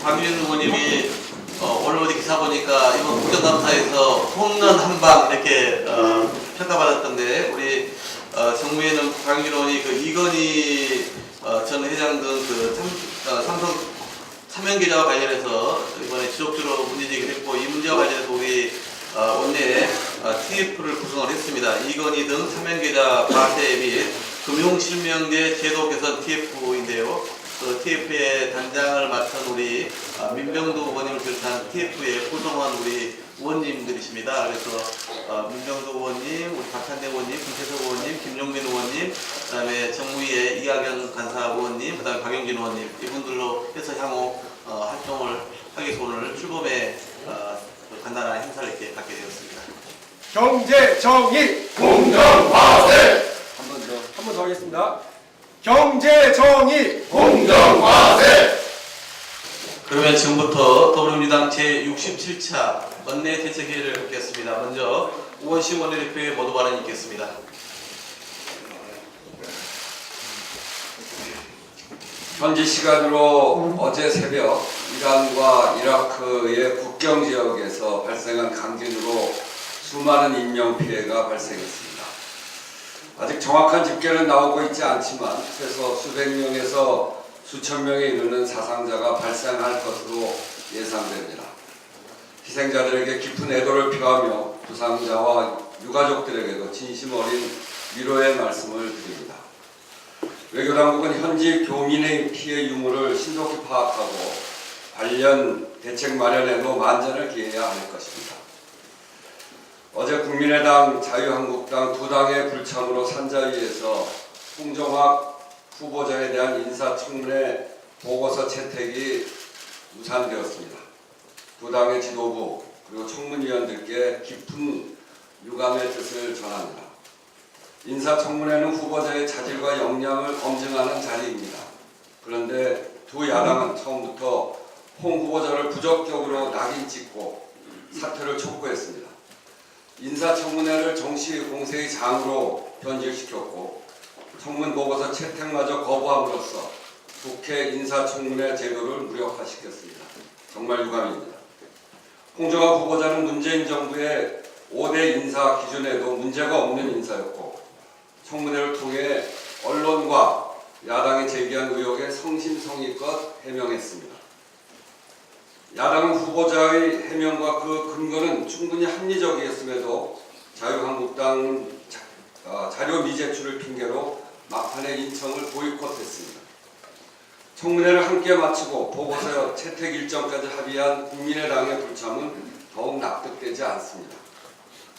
박유진 의원님이 오늘 어디 기사 보니까 이번 국정감사에서 홈런 한 방 이렇게 평가받았던데 우리 정무위에는 박유진 의원이 그 이건희 전 회장 등 그 삼성 사면 계좌와 관련해서 이번에 지속적으로 문제제기를 했고 이 문제와 관련해서 우리 원내에 TF를 구성을 했습니다. 이건희 등 사면 계좌 과세 및 금융실명제 제도 개선 TF인데요. 그 TF의 단장을 맡은 우리 민병두 의원님을 비롯한 TF의 포동한 우리 의원님들이십니다. 그래서 민병두 의원님, 우리 박찬대 의원님, 김태석 의원님, 김용민 의원님, 그다음에 정무위의 이하경 간사 의원님, 그다음에 박영진 의원님 이분들로 해서 향후 활동을 하기 위해서 오늘 출범에 간단한 행사를 이렇게 갖게 되었습니다. 경제 정의 공정과세 한 번 더 하겠습니다. 경제 정의 공정과세. 그러면 지금부터 더불어민주당 제67차 원내 대책회의를 갖겠습니다. 먼저 우원식 원내대표의 모두 발언이 있겠습니다. 현지 시간으로 어제 새벽 이란과 이라크의 국경 지역에서 발생한 강진으로 수많은 인명 피해가 발생했습니다. 아직 정확한 집계는 나오고 있지 않지만 최소 수백 명에서 수천 명에 이르는 사상자가 발생할 것으로 예상됩니다. 희생자들에게 깊은 애도를 표하며 부상자와 유가족들에게도 진심 어린 위로의 말씀을 드립니다. 외교당국은 현지 교민의 피해 유무를 신속히 파악하고 관련 대책 마련에도 만전을 기해야 할 것입니다. 어제 국민의당, 자유한국당 두 당의 불참으로 산자위에서 홍정학 후보자에 대한 인사청문회 보고서 채택이 무산되었습니다. 두 당의 지도부 그리고 청문위원들께 깊은 유감의 뜻을 전합니다. 인사청문회는 후보자의 자질과 역량을 검증하는 자리입니다. 그런데 두 야당은 처음부터 홍 후보자를 부적격으로 낙인 찍고 사퇴를 촉구했습니다. 인사청문회를 정치 공세의 장으로 변질시켰고 청문보고서 채택마저 거부함으로써 국회 인사청문회 제도를 무력화시켰습니다. 정말 유감입니다. 홍정학 후보자는 문재인 정부의 5대 인사 기준에도 문제가 없는 인사였고 청문회를 통해 언론과 야당이 제기한 의혹에 성심성의껏 해명했습니다. 야당은 후보자의 해명과 그 근거는 충분히 합리적이었음에도 자유한국당 자료 미제출을 핑계로 막판에 인청을 보이콧했습니다. 청문회를 함께 마치고 보고서 채택 일정까지 합의한 국민의당의 불참은 더욱 납득되지 않습니다.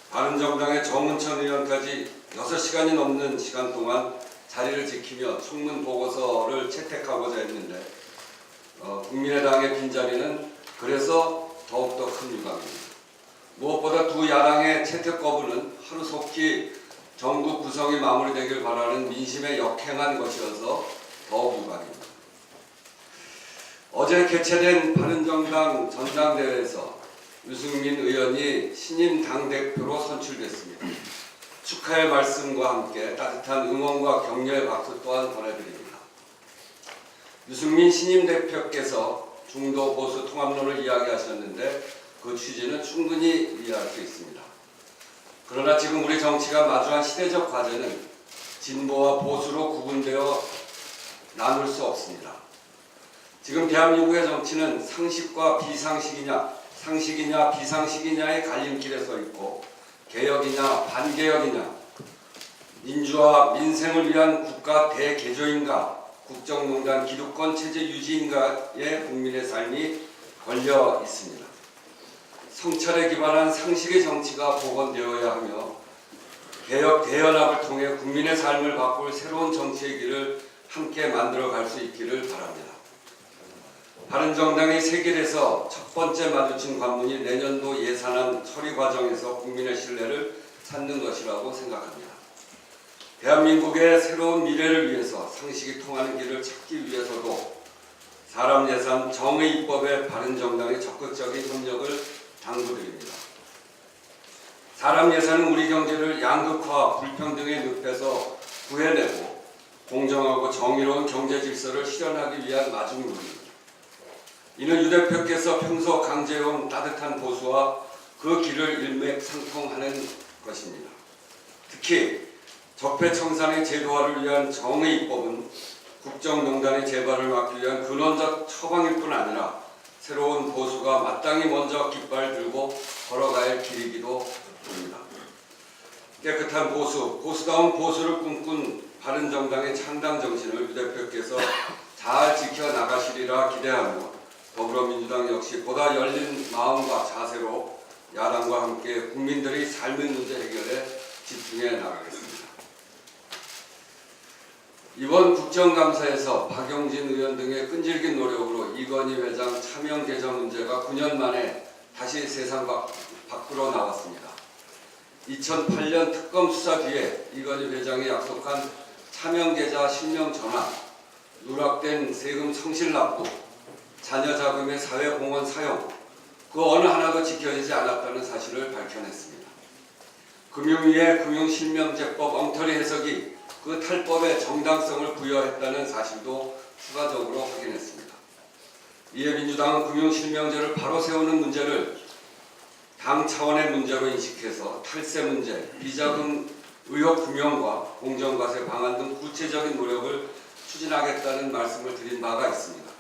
바른정당의 정은천 의원까지 6시간이 넘는 시간 동안 자리를 지키며 청문 보고서를 채택하고자 했는데 국민의당의 빈자리는 그래서 더욱더 큰 유감입니다. 무엇보다 두 야당의 채택 거부는 하루속히 정부 구성이 마무리되길 바라는 민심에 역행한 것이어서 더욱 유감입니다. 어제 개최된 바른정당 전당대회에서 유승민 의원이 신임 당대표로 선출됐습니다. 축하의 말씀과 함께 따뜻한 응원과 격려의 박수 또한 보내드립니다. 유승민 신임 대표께서 중도 보수 통합론을 이야기하셨는데 그 취지는 충분히 이해할 수 있습니다. 그러나 지금 우리 정치가 마주한 시대적 과제는 진보와 보수로 구분되어 나눌 수 없습니다. 지금 대한민국의 정치는 상식과 비상식이냐, 상식이냐 비상식이냐의 갈림길에 서 있고 개혁이냐 반개혁이냐, 민주화 민생을 위한 국가 대개조인가, 국정농단 기득권 체제 유지인가에 국민의 삶이 걸려 있습니다. 성찰에 기반한 상식의 정치가 복원되어야 하며 개혁 대연합을 통해 국민의 삶을 바꿀 새로운 정치의 길을 함께 만들어 갈 수 있기를 바랍니다. 바른정당이 세길에서 첫 번째 마주친 관문이 내년도 예산안 처리 과정에서 국민의 신뢰를 찾는 것이라고 생각합니다. 대한민국의 새로운 미래를 위해서 상식이 통하는 길을 찾기 위해서도 사람 예산 정의 입법에 바른정당의 적극적인 협력을 당부드립니다. 사람 예산은 우리 경제를 양극화, 불평등의 늪에서 구해내고 공정하고 정의로운 경제 질서를 실현하기 위한 마중물입니다. 이는 유 대표께서 평소 강조해온 따뜻한 보수와 그 길을 일맥상통하는 것입니다. 특히 적폐청산의 제도화를 위한 정의 입법은 국정농단의 재발을 막기 위한 근원적 처방일 뿐 아니라 새로운 보수가 마땅히 먼저 깃발 들고 걸어가야 할 길이기도 합니다. 깨끗한 보수, 보수다운 보수를 꿈꾼 바른정당의 창당 정신을 유 대표께서 잘 지켜나가시리라 기대하며 더불어민주당 역시 보다 열린 마음과 자세로 야당과 함께 국민들의 삶의 문제 해결에 집중해 나가겠습니다. 이번 국정감사에서 박용진 의원 등의 끈질긴 노력으로 이건희 회장 차명 계좌 문제가 9년 만에 다시 세상 밖으로 나왔습니다. 2008년 특검 수사 뒤에 이건희 회장이 약속한 차명 계좌 실명 전환, 누락된 세금 성실 납부, 자녀 자금의 사회공헌 사용, 그 어느 하나도 지켜지지 않았다는 사실을 밝혀냈습니다. 금융위의 금융실명제법 엉터리 해석이 그 탈법의 정당성을 부여했다는 사실도 추가적으로 확인했습니다. 이에 민주당은 금융실명제를 바로 세우는 문제를 당 차원의 문제로 인식해서 탈세 문제, 비자금 의혹 규명과 공정과세 방안 등 구체적인 노력을 추진하겠다는 말씀을 드린 바가 있습니다.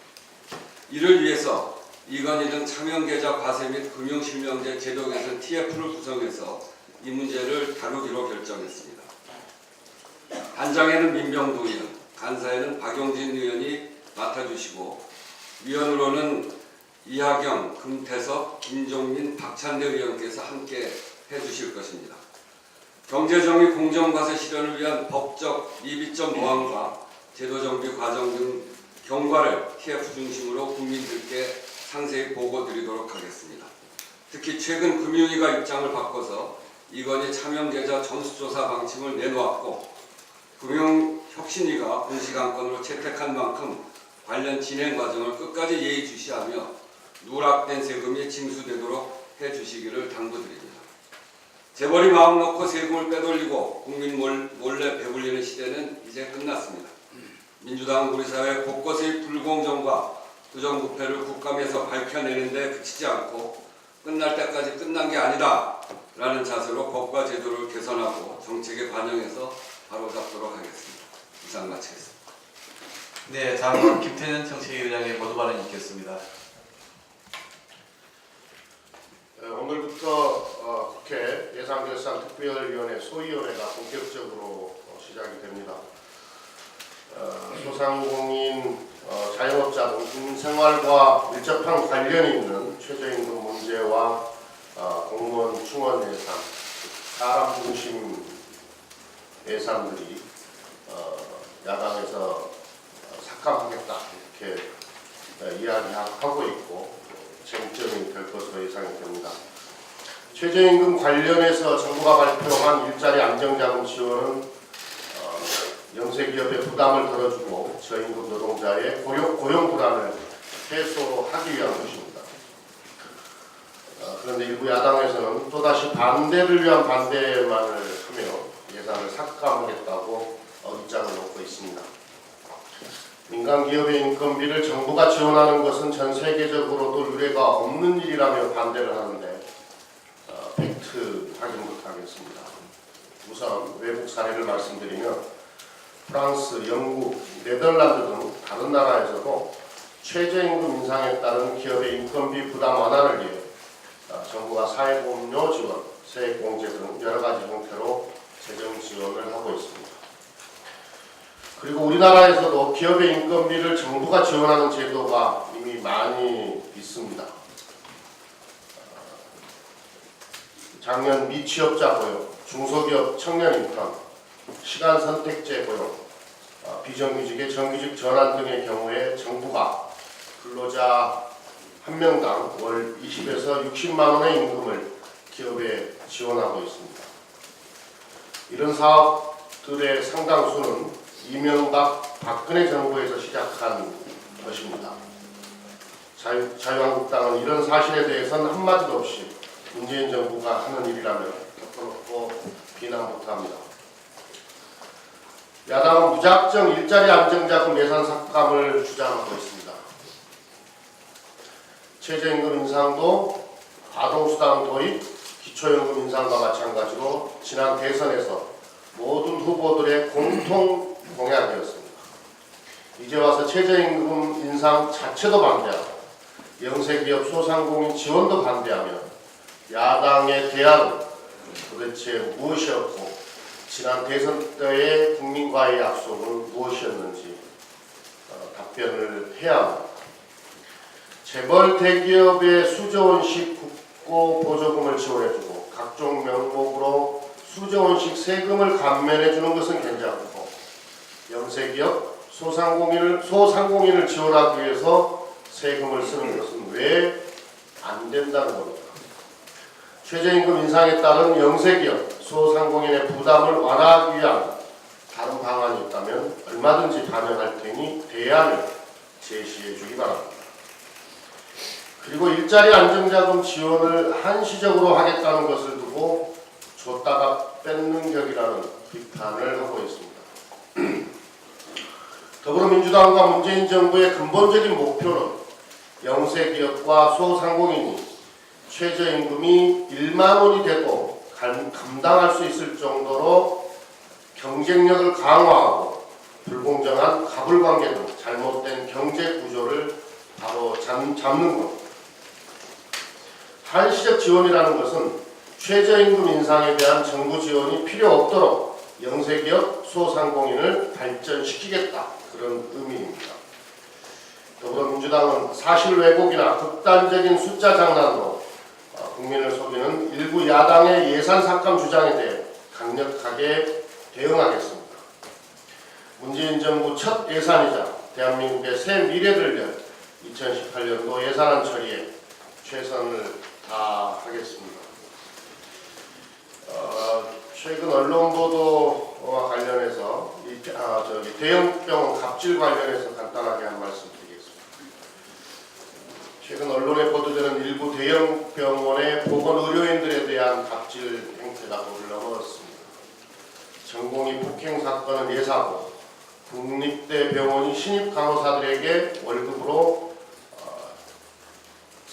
이를 위해서 이건희 등 차명계좌 과세 및 금융실명제 제도 개선 TF를 구성해서 이 문제를 다루기로 결정했습니다. 단장에는 민병두 의원, 간사에는 박용진 의원이 맡아주시고 위원으로는 이하경, 금태섭, 김종민, 박찬대 의원께서 함께 해주실 것입니다. 경제정의 공정과세 실현을 위한 법적 미비점 보완과 제도정비 과정 등 경과를 TF 중심으로 국민들께 상세히 보고드리도록 하겠습니다. 특히 최근 금융위가 입장을 바꿔서 이건희 차명계좌 전수조사 방침을 내놓았고 금융혁신위가 공식안건으로 채택한 만큼 관련 진행 과정을 끝까지 예의주시하며 누락된 세금이 징수되도록 해주시기를 당부드립니다. 재벌이 마음 놓고 세금을 빼돌리고 국민 몰래 배불리는 시대는 이제 끝났습니다. 민주당은 우리 사회 곳곳의 불공정과 부정부패를 국감에서 밝혀내는 데 그치지 않고 끝날 때까지 끝난 게 아니다 라는 자세로 법과 제도를 개선하고 정책에 반영해서 바로잡도록 하겠습니다. 이상 마치겠습니다. 네, 다음은 김태년 정책위원장의 모두 발언이 있겠습니다. 오늘부터 국회 예산결산특별위원회 소위원회가 본격적으로 시작이 됩니다. 소상공인, 자영업자 등 국민생활과 밀접한 관련이 있는 최저임금 문제와 공무원 충원 예산, 사람 중심 예산들이 야당에서 삭감하겠다 이렇게 이야기하고 있고 쟁점이 될 것으로 예상이 됩니다. 최저임금 관련해서 정부가 발표한 일자리 안정자금 지원은 영세기업의 부담을 덜어주고 저임금 노동자의 고용 불안을 해소하기 위한 것입니다. 그런데 일부 야당에서는 또다시 반대를 위한 반대만을 하며 예산을 삭감하겠다고 입장을 놓고 있습니다. 민간기업의 인건비를 정부가 지원하는 것은 전 세계적으로도 유례가 없는 일이라며 반대를 하는데 팩트 확인부터 하겠습니다. 우선 외국 사례를 말씀드리면 프랑스, 영국, 네덜란드 등 다른 나라에서도 최저임금 인상에 따른 기업의 인건비 부담 완화를 위해 정부가 사회보험료 지원, 세액공제 등 여러 가지 형태로 재정 지원을 하고 있습니다. 그리고 우리나라에서도 기업의 인건비를 정부가 지원하는 제도가 이미 많이 있습니다. 작년 미취업자 고용, 중소기업 청년 인턴, 시간 선택제 고용, 비정규직의 정규직 전환 등의 경우에 정부가 근로자 한 명당 월 20에서 60만 원의 임금을 기업에 지원하고 있습니다. 이런 사업들의 상당수는 이명박 박근혜 정부에서 시작한 것입니다. 자유한국당은 이런 사실에 대해서는 한마디도 없이 문재인 정부가 하는 일이라며 덮어놓고 비난부터 합니다. 야당은 무작정 일자리 안정자금 예산 삭감을 주장하고 있습니다. 최저임금 인상도 아동수당 도입, 기초연금 인상과 마찬가지로 지난 대선에서 모든 후보들의 공통 공약이었습니다. 이제 와서 최저임금 인상 자체도 반대하고 영세기업 소상공인 지원도 반대하며 야당의 대안은 도대체 무엇이었고 지난 대선 때의 국민과의 약속은 무엇이었는지 답변을 해야 합니다. 재벌 대기업의 수조원씩 국고 보조금을 지원해주고 각종 명목으로 수조원씩 세금을 감면해주는 것은 괜찮고 영세기업 소상공인을 지원하기 위해서 세금을 쓰는 것은 왜 안 된다는 겁니다. 최저임금 인상에 따른 영세기업 소상공인의 부담을 완화하기 위한 다른 방안이 있다면 얼마든지 반영할 테니 대안을 제시해 주기 바랍니다. 그리고 일자리 안정자금 지원을 한시적으로 하겠다는 것을 두고 줬다가 뺏는 격이라는 비판을 하고 있습니다. 더불어민주당과 문재인 정부의 근본적인 목표는 영세기업과 소상공인이 최저임금이 1만 원이 돼도 감당할 수 있을 정도로 경쟁력을 강화하고 불공정한 가불관계 등 잘못된 경제 구조를 바로 잡는 것. 한시적 지원이라는 것은 최저임금 인상에 대한 정부 지원이 필요 없도록 영세기업, 소상공인을 발전시키겠다. 그런 의미입니다. 더불어민주당은 사실 왜곡이나 극단적인 숫자 장난으로 국민을 속이는 일부 야당의 예산 삭감 주장에 대해 강력하게 대응하겠습니다. 문재인 정부 첫 예산이자 대한민국의 새 미래를 위한 2018년도 예산안 처리에 최선을 다하겠습니다. 최근 언론 보도와 관련해서 대형병원 갑질 관련해서 간단하게 한 말씀 드리겠습니다. 최근 언론에 보도되는 일부 대형병원의 보건의료인들에 대한 갑질 행태가 도를 넘었습니다. 전공의 폭행 사건은 예사고 국립대 병원이 신입 간호사들에게 월급으로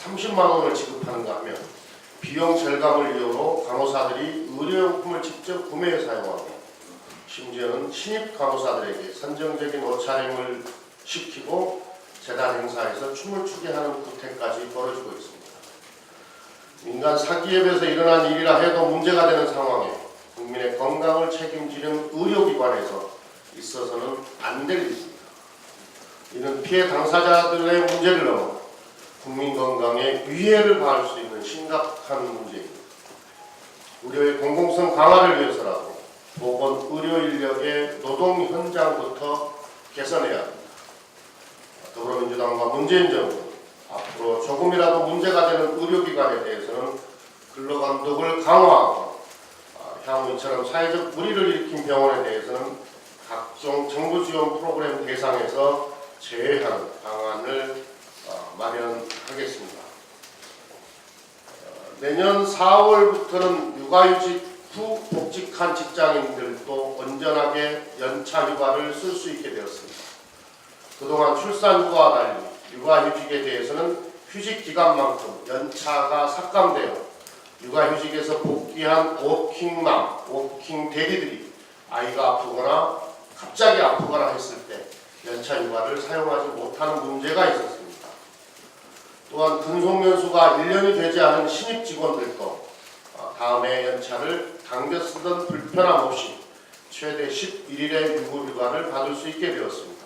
30만 원을 지급하는가 하면 비용 절감을 이유로 간호사들이 의료용품을 직접 구매해 사용하고 심지어는 신입 간호사들에게 선정적인 옷차림을 시키고 재단 행사에서 춤을 추게 하는 구태까지 벌어지고 있습니다. 민간 사기업에서 일어난 일이라 해도 문제가 되는 상황에 국민의 건강을 책임지는 의료기관에서 있어서는 안 될 일입니다. 이는 피해 당사자들의 문제를 넘어 국민 건강에 위해를 가할 수 있는 심각한 문제입니다. 의료의 공공성 강화를 위해서라도 보건 의료 인력의 노동 현장부터 개선해야 합니다. 더불어민주당과 문재인 정부 앞으로 조금이라도 문제가 되는 의료기관에 대해서는 근로감독을 강화하고 향후 이처럼 사회적 불이를 일으킨 병원에 대해서는 각종 정부 지원 프로그램 대상에서 제외하는 방안을 마련하겠습니다. 내년 4월부터는 육아휴직 후 복직한 직장인들도 온전하게 연차 휴가를 쓸 수 있게 되었습니다. 그동안 출산 휴가와 달리 육아휴직에 대해서는 휴직 기간만큼 연차가 삭감되어 육아휴직에서 복귀한 워킹맘, 워킹 대리들이 아이가 아프거나 갑자기 아프거나 했을 때 연차 휴가를 사용하지 못하는 문제가 있었습니다. 또한 근속연수가 1년이 되지 않은 신입 직원들도 다음해 연차를 당겨 쓰던 불편함 없이 최대 11일의 유급휴가를 받을 수 있게 되었습니다.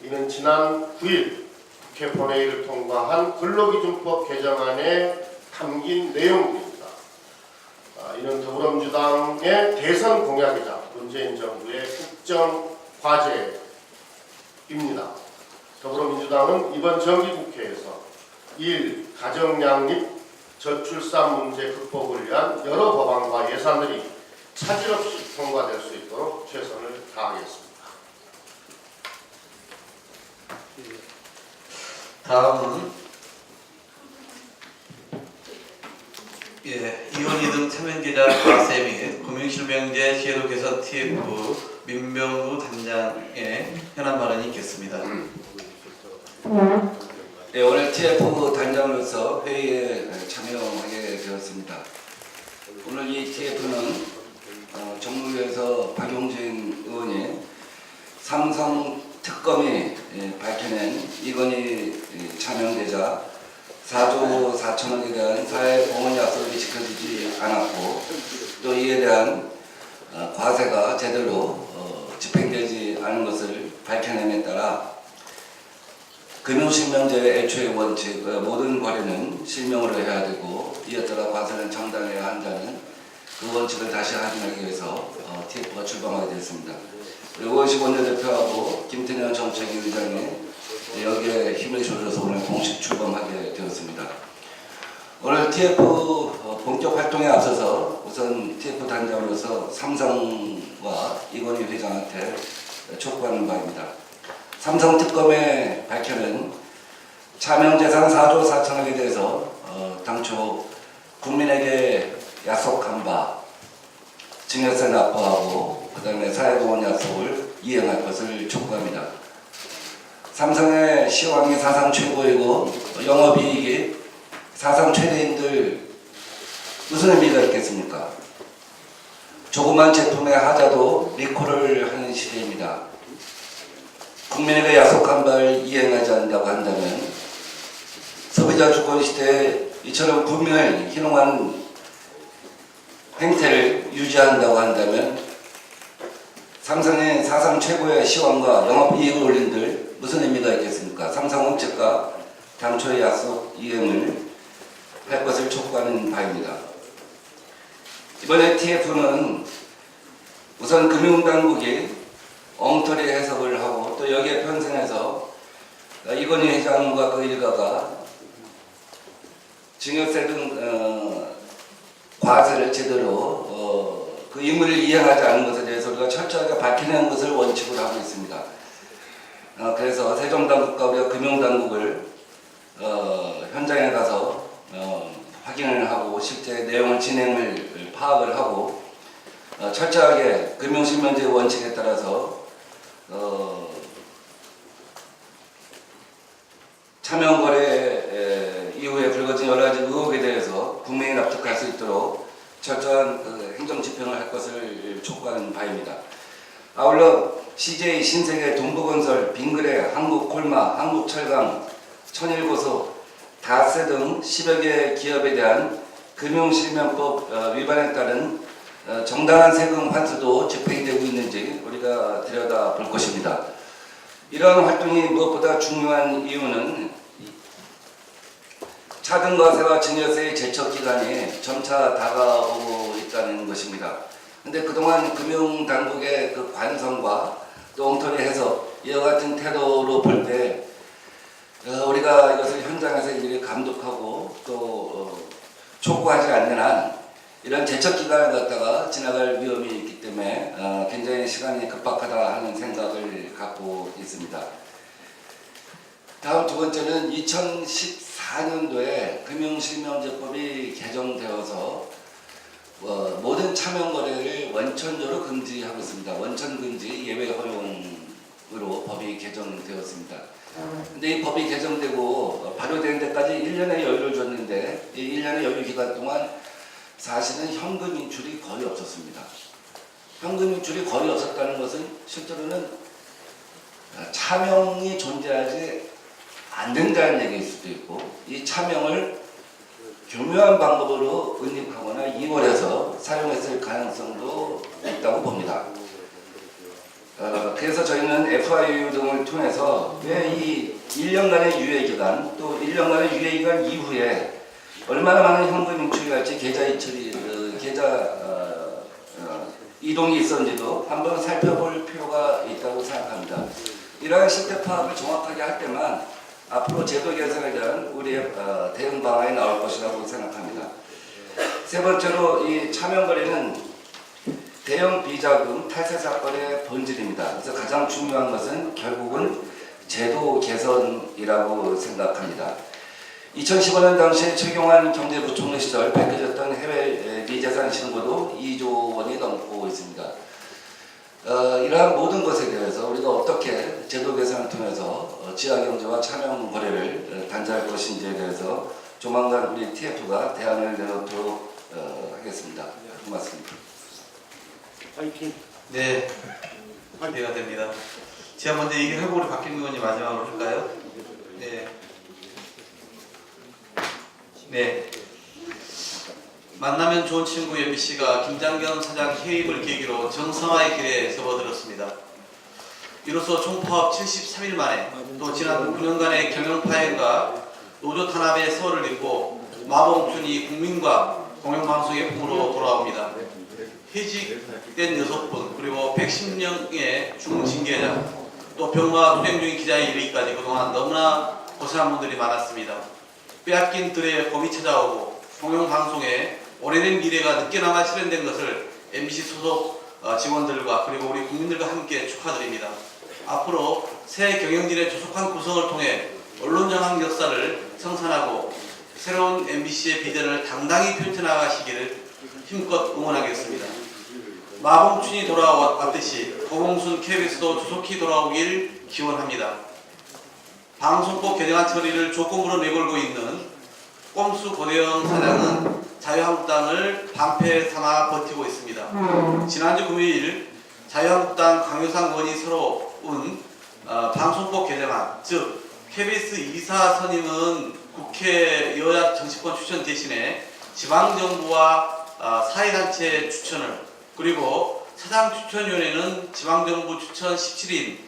이는 지난 9일 국회 본회의를 통과한 근로기준법 개정안에 담긴 내용입니다. 이는 더불어민주당의 대선 공약이자 문재인 정부의 국정 과제입니다. 더불어민주당은 이번 정기국회에서 1. 가정양립, 저출산 문제 극복을 위한 여러 법안과 예산들이 차질 없이 통과될 수 있도록 최선을 다하겠습니다. 다음은 이원희 등 참여기자 과세 및 금융실명제 제도 개선 TF 민병우 단장의 현안 발언이 있겠습니다. 네, 오늘 TF 단장으로서 회의에 참여하게 되었습니다. 오늘 이 TF는 정무위에서 박용진 의원이 삼성 특검이 밝혀낸 이건희 차명되자 4조 4천억에 대한 사회보험 약속이 지켜지지 않았고 또 이에 대한 과세가 제대로 집행되지 않은 것을 밝혀냄에 따라 금융실명제의 애초의 원칙, 모든 거래는 실명으로 해야 되고 이에 따라 과세는 정당해야 한다는 그 원칙을 다시 확인하기 위해서 TF가 출범하게 됐습니다. 의원식 원내대표하고 김태년 정책위 의장이 여기에 힘을 줘줘서 오늘 공식 출범하게 되었습니다. 오늘 TF 본격 활동에 앞서서 우선 TF 단장으로서 삼성과 이건희 회장한테 촉구하는 바입니다. 삼성 특검에 밝혀낸 차명재산 4조 4천억에 대해서 당초 국민에게 약속한 바 증여세 납부하고 그 다음에 사회보험 약속을 이행할 것을 촉구합니다. 삼성의 시황이 사상 최고이고 영업이익이 사상 최대인들 무슨 의미가 있겠습니까? 조그만 제품의 하자도 리콜을 하는 시대입니다. 국민에게 약속한 바를 이행하지 않는다고 한다면 소비자 주권 시대에 이처럼 구민을 희롱한 행태를 유지한다고 한다면 삼성의 사상 최고의 시황과 영업이익을 올린들 무슨 의미가 있겠습니까? 삼성은 즉각 당초의 약속 이행을 할 것을 촉구하는 바입니다. 이번에 TF는 우선 금융당국이 엉터리 해석을 하고 또 여기에 편승해서 이건희 회장과 그 일가가 증여세 등 과세를 제대로 그 임무를 이행하지 않은 것에 대해서 우리가 철저하게 밝히는 것을 원칙으로 하고 있습니다. 그래서 세종당국과 우리가 금융당국을 현장에 가서 확인을 하고 실제 내용을 진행을 파악을 하고 철저하게 금융실명제 원칙에 따라서 차명거래 이후에 불거진 여러 가지 의혹에 대해서 국민이 납득할 수 있도록 철저한 행정집행을 할 것을 촉구하는 바입니다. 아울러 CJ, 신세계, 동부건설, 빙그레, 한국콜마, 한국철강, 천일고소, 다세 등 10여 개 기업에 대한 금융실명법 위반에 따른 정당한 세금 환수도 집행되고 있는지 우리가 들여다볼 것입니다. 이러한 활동이 무엇보다 중요한 이유는 차등과세와 증여세의 제척기간이 점차 다가오고 있다는 것입니다. 그런데 그동안 금융당국의 그 관성과 또 엉터리 해석 이와 같은 태도로 볼 때 우리가 이것을 현장에서 일일이 감독하고 또 촉구하지 않는 한 이런 제척기간을 갖다가 지나갈 위험이 있기 때문에 굉장히 시간이 급박하다 하는 생각을 갖고 있습니다. 다음 두 번째는 2014년도에 금융실명제법이 개정되어서 모든 차명거래를 원천적으로 금지하고 있습니다. 원천금지 예외 허용으로 법이 개정되었습니다. 근데 이 법이 개정되고 발효되는 데까지 1년의 여유를 줬는데 이 1년의 여유 기간 동안 사실은 현금 인출이 거의 없었습니다. 현금 인출이 거의 없었다는 것은 실제로는 차명이 존재하지 않는다는 얘기일 수도 있고 이 차명을 교묘한 방법으로 은닉하거나 이월해서 사용했을 가능성도 있다고 봅니다. 그래서 저희는 FIU 등을 통해서 왜 이 1년간의 유예기간 또 1년간의 유예기간 이후에 얼마나 많은 현금 인출이 갈지 계좌 이체리, 이동이 있었는지도 한번 살펴볼 필요가 있다고 생각합니다. 이러한 실태 파악을 정확하게 할 때만 앞으로 제도 개선에 대한 우리의 대응 방안이 나올 것이라고 생각합니다. 세 번째로 이 차명거래는 대형 비자금 탈세 사건의 본질입니다. 그래서 가장 중요한 것은 결국은 제도 개선이라고 생각합니다. 2015년 당시에 최경환 경제부총리 시절 밝혀졌던 해외 미재산 신고도 2조 원이 넘고 있습니다. 이러한 모든 것에 대해서 우리가 어떻게 제도 개선을 통해서 지하경제와 차명 거래를 단절할 것인지에 대해서 조만간 우리 TF가 대안을 내놓도록 하겠습니다. 고맙습니다. 네, 기대가 됩니다. 제가 먼저 얘기를 하고 우리 박경민 의원님 마지막으로 할까요? 네. 네. 만나면 좋은 친구 MBC가 김장겸 사장 해임을 계기로 정상화의 길에 접어들었습니다. 이로써 총파업 73일 만에 또 지난 9년간의 경영 파행과 노조 탄압의 세월을 딛고 마봉춘이 국민과 공영방송의 품으로 돌아옵니다. 해직된 6분 그리고 110명의 중징계자 또 병마 투쟁 중인 기자에 이르기까지 그동안 너무나 고생한 분들이 많았습니다. 빼앗긴 들의 봄이 찾아오고 공영방송에 오래된 미래가 늦게나마 실현된 것을 MBC 소속 직원들과 그리고 우리 국민들과 함께 축하드립니다. 앞으로 새 경영진의 조속한 구성을 통해 언론정학 역사를 성산하고 새로운 MBC의 비전을 당당히 펼쳐나가시기를 힘껏 응원하겠습니다. 마봉춘이 돌아왔듯이 고봉순 KBS도 조속히 돌아오길 기원합니다. 방송법 개정안 처리를 조건부로 내걸고 있는 꼼수 고대영 사장은 자유한국당을 방패 삼아 버티고 있습니다. 지난주 금요일 자유한국당 강효상 의원이 서러운 방송법 개정안, 즉 KBS 이사 선임은 국회 여야 정치권 추천 대신에 지방정부와 사회단체 추천을 그리고 사장 추천위원회는 지방정부 추천 17인,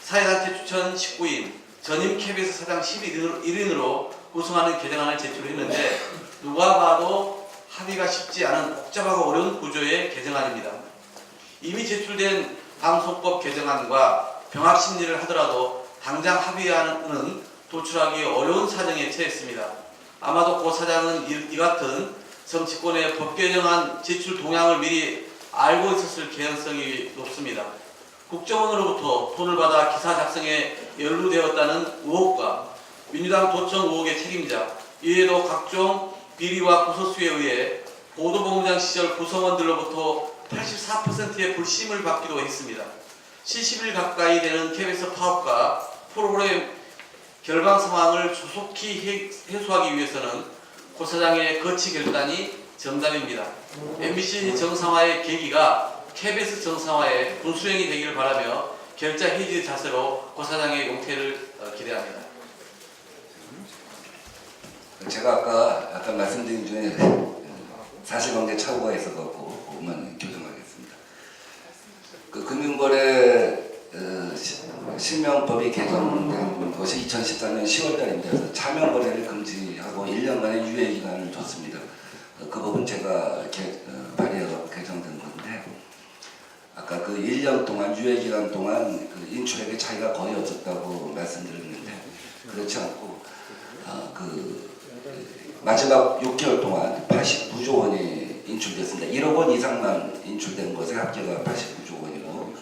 사회단체 추천 19인, 전임 KBS 사장 11인으로 구성하는 개정안을 제출했는데 누가 봐도 합의가 쉽지 않은 복잡하고 어려운 구조의 개정안입니다. 이미 제출된 방송법 개정안과 병합 심리를 하더라도 당장 합의안은 도출하기 어려운 사정에 처했습니다. 아마도 고 사장은 이 같은 정치권의 법 개정안 제출 동향을 미리 알고 있었을 개연성이 높습니다. 국정원으로부터 돈을 받아 기사 작성에 연루되었다는 의혹과 민주당 도청 의혹의 책임자, 이외에도 각종 비리와 구설수에 의해 보도본부장 시절 구성원들로부터 84%의 불심을 받기도 했습니다. 70일 가까이 되는 KBS 파업과 프로그램 결방 상황을 조속히 해소하기 위해서는 고 사장의 거치 결단이 정답입니다. MBC 정상화의 계기가 KBS 정상화의 분수령이 되기를 바라며 결자 해지 자세로 고 사장의 용퇴를 기대합니다. 제가 아까 약간 말씀드린 중에 사실관계 착오가 있어갖고 그것만 교정하겠습니다. 그 금융거래 실명법이 개정된 것이 2014년 10월달입니다. 그래서 차명거래를 금지하고 1년간의 유예기간을 줬습니다. 그 법은 제가 발의해서 개정된 건데 아까 그 1년 동안 유예기간 동안 그 인출액의 차이가 거의 없었다고 말씀드렸는데 그렇지 않고 마지막 6개월 동안 89조 원이 인출됐습니다. 1억 원 이상만 인출된 것에 합계가 89조 원이고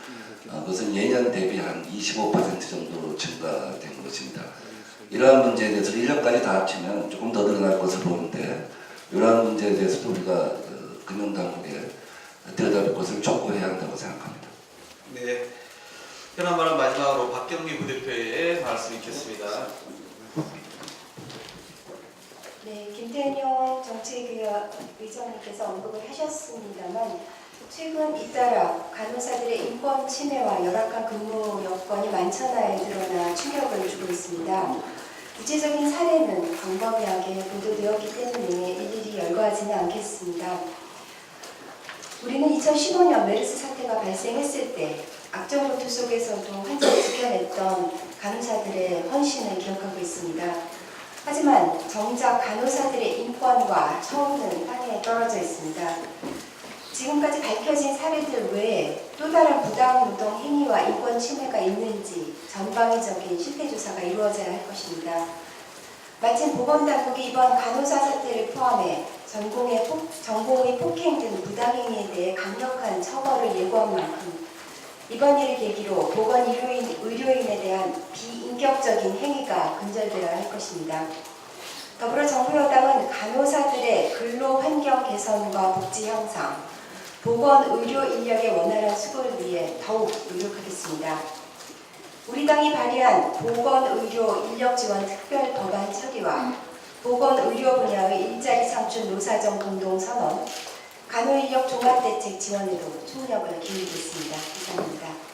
그것은 예년 대비 한 25% 정도 증가된 것입니다. 이러한 문제에 대해서 1년까지 다 합치면 조금 더 늘어날 것으로 보는데 이러한 문제에 대해서도 우리가 금융당국에 들여다볼 것을 촉구해야 한다고 생각합니다. 네, 현안 발언 마지막으로 박경미 부대표의 말씀 있겠습니다. 네, 김태년 정책위원님께서 언급을 하셨습니다만 최근 잇따라 간호사들의 인권 침해와 열악한 근무 여건이 만천하에 드러나 충격을 주고 있습니다. 구체적인 사례는 광범위하게 보도되었기 때문에 일일이 열거하지는 않겠습니다. 우리는 2015년 메르스 사태가 발생했을 때 악정고투 속에서도 환자를 지켜냈던 간호사들의 헌신을 기억하고 있습니다. 하지만 정작 간호사들의 인권과 처우는 땅에 떨어져 있습니다. 지금까지 밝혀진 사례들 외에 또 다른 부당노동 행위와 인권 침해가 있는지 전방위적인 실태조사가 이루어져야 할 것입니다. 마침 보건당국이 이번 간호사 사태를 포함해 전공의 폭행 등 부당행위에 대해 강력한 처벌을 예고한 만큼 이번 일을 계기로 의료인에 대한 비인격적인 행위가 근절되어야 할 것입니다. 더불어 정부 여당은 간호사들의 근로 환경 개선과 복지 향상, 보건 의료 인력의 원활한 수급을 위해 더욱 노력하겠습니다. 우리 당이 발의한 보건 의료 인력 지원 특별 법안 처리와 보건 의료 분야의 일자리 창출 노사정 공동 선언, 간호인력 종합대책 지원에도 총력을 기울이겠습니다. 이상입니다.